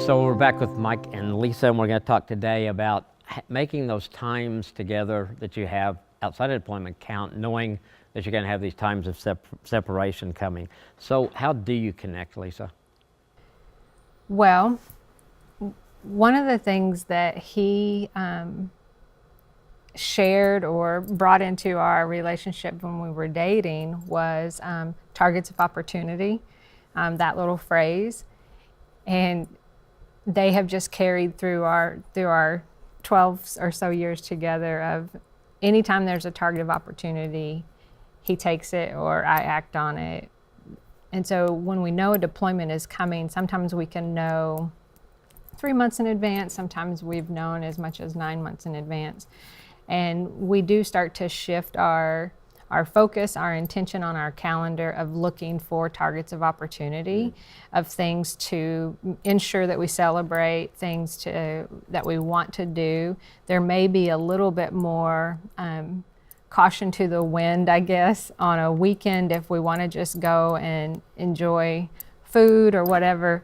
So we're back with Mike and Lisa, and we're going to talk today about making those times together that you have outside of deployment count, knowing that you're going to have these times of separation coming. So how do you connect, Lisa? Well, one of the things that he shared or brought into our relationship when we were dating was targets of opportunity, that little phrase. And they have just carried through our 12 or so years together of anytime there's a target of opportunity, he takes it or I act on it. And so when we know a deployment is coming, sometimes we can know 3 months in advance, sometimes we've known as much as 9 months in advance. And we do start to shift our focus, our intention on our calendar of looking for targets of opportunity, of things to ensure that we celebrate, things that we want to do. There may be a little bit more caution to the wind, I guess, on a weekend if we want to just go and enjoy food or whatever.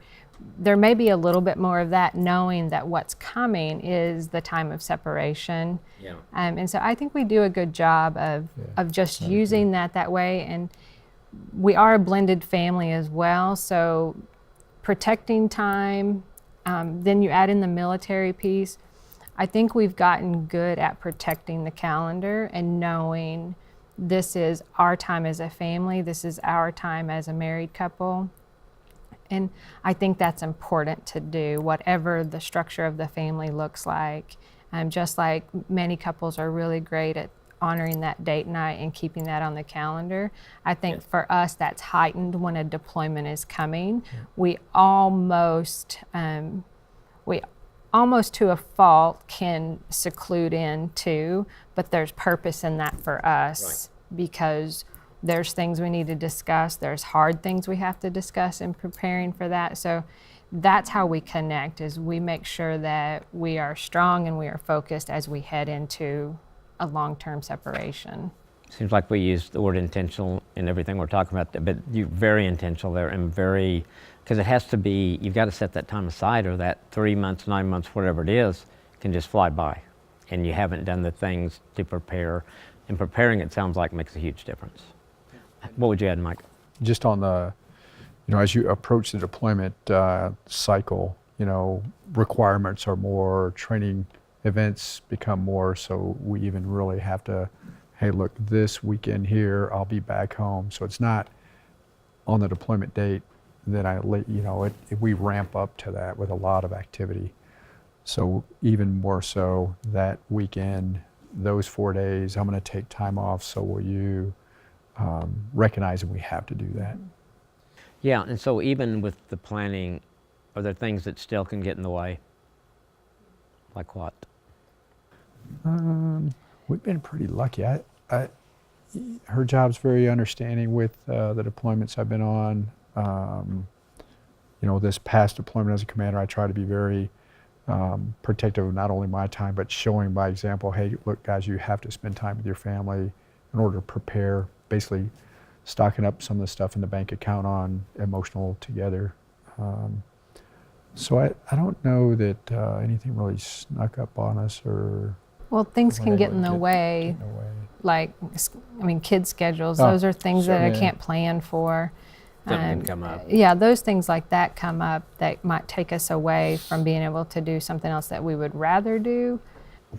There may be a little bit more of that, knowing that what's coming is the time of separation. Yeah. And so I think we do a good job of just using that way. And we are a blended family as well, so protecting time, then you add in the military piece. I think we've gotten good at protecting the calendar and knowing this is our time as a family, this is our time as a married couple. And I think that's important to do, whatever the structure of the family looks like. Just like many couples are really great at honoring that date night and keeping that on the calendar. I think for us that's heightened when a deployment is coming. We almost to a fault can seclude into, but there's purpose in that for us because there's things we need to discuss. There's hard things we have to discuss in preparing for that. So that's how we connect, is we make sure that we are strong and we are focused as we head into a long-term separation. Seems like we use the word intentional in everything we're talking about, but you're very intentional there and because it has to be, you've got to set that time aside or that 3 months, 9 months, whatever it is, can just fly by. And you haven't done the things to prepare. And preparing, it sounds like, makes a huge difference. What would you add, Mike? Just on the, as you approach the deployment cycle, requirements are more, training events become more, so we even really have to, hey, look, this weekend here, I'll be back home. So it's not on the deployment date that we ramp up to that with a lot of activity. So even more so that weekend, those 4 days, I'm going to take time off, so will you. Recognizing we have to do that. Yeah, and so even with the planning, are there things that still can get in the way? Like what? We've been pretty lucky. Her job's very understanding with the deployments I've been on. This past deployment as a commander, I try to be very protective of not only my time, but showing by example, hey, look, guys, you have to spend time with your family in order to prepare, basically stocking up some of the stuff in the bank account on emotional together. So I don't know that anything really snuck up on us or... Well, things can get in the way, like, kids' schedules, those are things that I can't plan for. Something come up. Yeah, those things like that come up that might take us away from being able to do something else that we would rather do.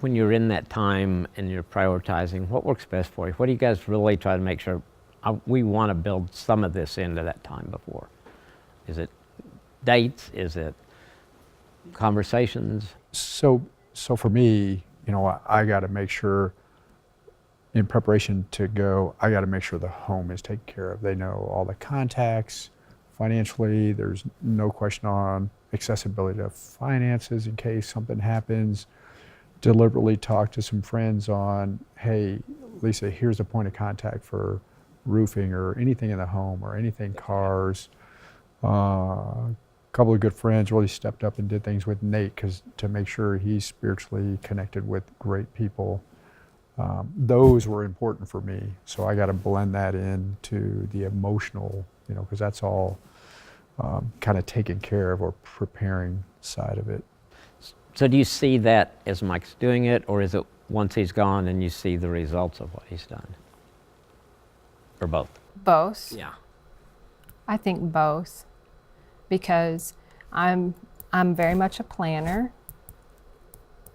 When you're in that time and you're prioritizing, what works best for you? What do you guys really try to make sure we want to build some of this into that time before? Is it dates? Is it conversations? So for me, I got to make sure in preparation to go, I got to make sure the home is taken care of. They know all the contacts. Financially, there's no question on accessibility to finances in case something happens. Deliberately talk to some friends on, hey, Lisa, here's a point of contact for roofing or anything in the home or anything cars. A couple of good friends really stepped up and did things with Nate to make sure he's spiritually connected with great people. Those were important for me. So I got to blend that into the emotional, because that's all kind of taken care of or preparing side of it. So do you see that as Mike's doing it, or is it once he's gone and you see the results of what he's done? Or both? Both. Yeah. I think both, because I'm very much a planner.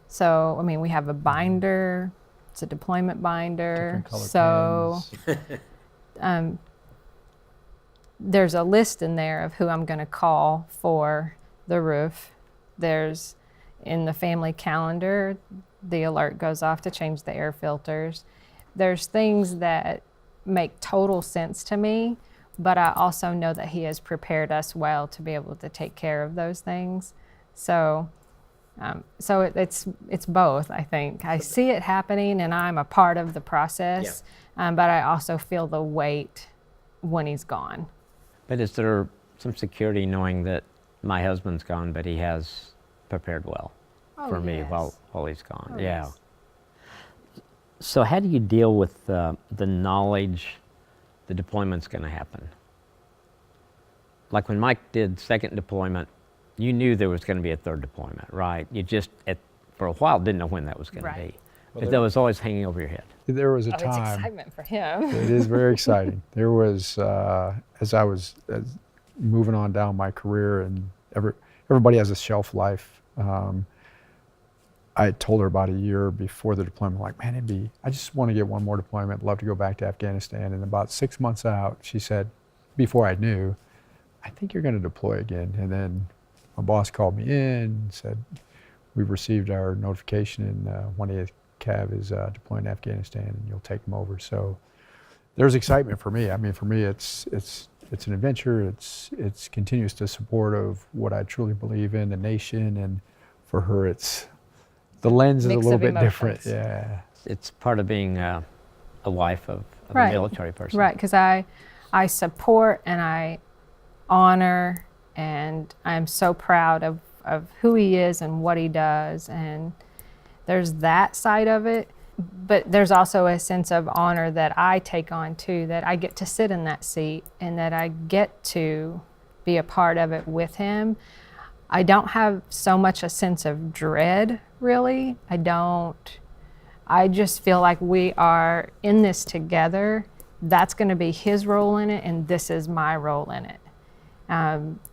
So I mean, we have a binder. It's a deployment binder. Different color So pens. There's a list in there of who I'm going to call for the roof. There's in the family calendar, the alert goes off to change the air filters. There's things that make total sense to me, but I also know that he has prepared us well to be able to take care of those things. So it's both, I think. I see it happening and I'm a part of the process, but I also feel the weight when he's gone. But is there some security knowing that my husband's gone, but he has prepared well for me yes. while he's gone? Oh, Yeah. yes. So how do you deal with the knowledge the deployment's going to happen? Like when Mike did second deployment, you knew there was going to be a third deployment, right? You just, for a while, didn't know when that was going Right. to be. Well, But that was always hanging over your head. There was a It's time. excitement for him. It is very exciting. There was, as I was moving on down my career, and everybody has a shelf life. I told her about a year before the deployment, like, man, I just want to get one more deployment, love to go back to Afghanistan. And about 6 months out, she said, before I knew, I think you're going to deploy again. And then my boss called me in and said, we've received our notification and 180th Cav is deploying to Afghanistan and you'll take them over. So there's excitement for me. I mean, for me, it's an adventure. It's continuous to support of what I truly believe in, the nation. And for her, it's, the lens is a Mix little of bit different. emotions. Yeah. It's part of being a wife of Right. a military person. Right, because I support and I honor and I'm so proud of who he is and what he does, and there's that side of it, but there's also a sense of honor that I take on too, that I get to sit in that seat and that I get to be a part of it with him. I don't have so much a sense of dread, really. I just feel like we are in this together. That's going to be his role in it, and this is my role in it.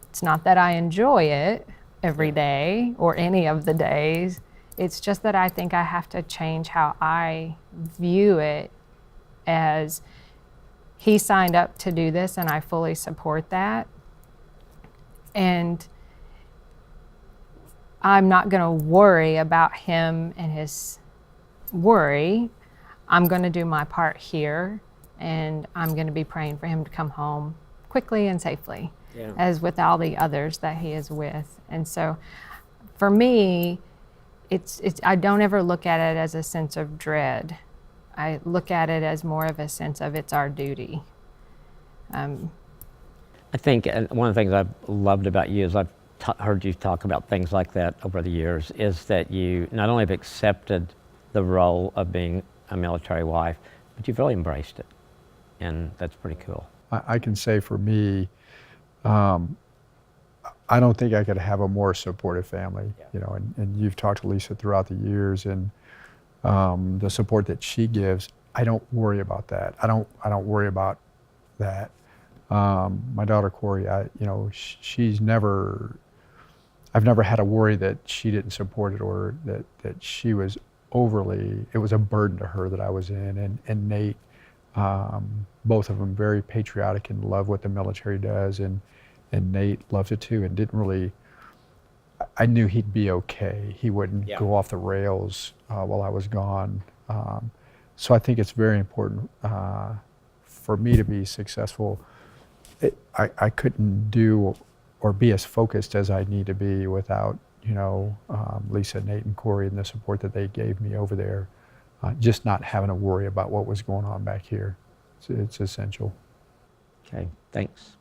It's not that I enjoy it every day or any of the days. It's just that I think I have to change how I view it, as he signed up to do this and I fully support that. And I'm not going to worry about him and his worry. I'm going to do my part here, and I'm going to be praying for him to come home quickly and safely, as with all the others that he is with. And so for me, it's I don't ever look at it as a sense of dread. I look at it as more of a sense of it's our duty. I think one of the things I've loved about you is I've heard you talk about things like that over the years, is that you not only have accepted the role of being a military wife, but you've really embraced it. And that's pretty cool. I can say for me, I don't think I could have a more supportive family, you know, and you've talked to Lisa throughout the years, and the support that she gives, I don't worry about that. I don't worry about that. My daughter Corey, I've never had a worry that she didn't support it, or that she was it was a burden to her that I was in. And Nate, both of them very patriotic and love what the military does, and Nate loves it too, and didn't really, I knew he'd be okay. He wouldn't go off the rails while I was gone. So I think it's very important for me to be successful. I couldn't do or be as focused as I need to be without, Lisa, Nate, and Corey, and the support that they gave me over there. Just not having to worry about what was going on back here. It's essential. Okay, thanks.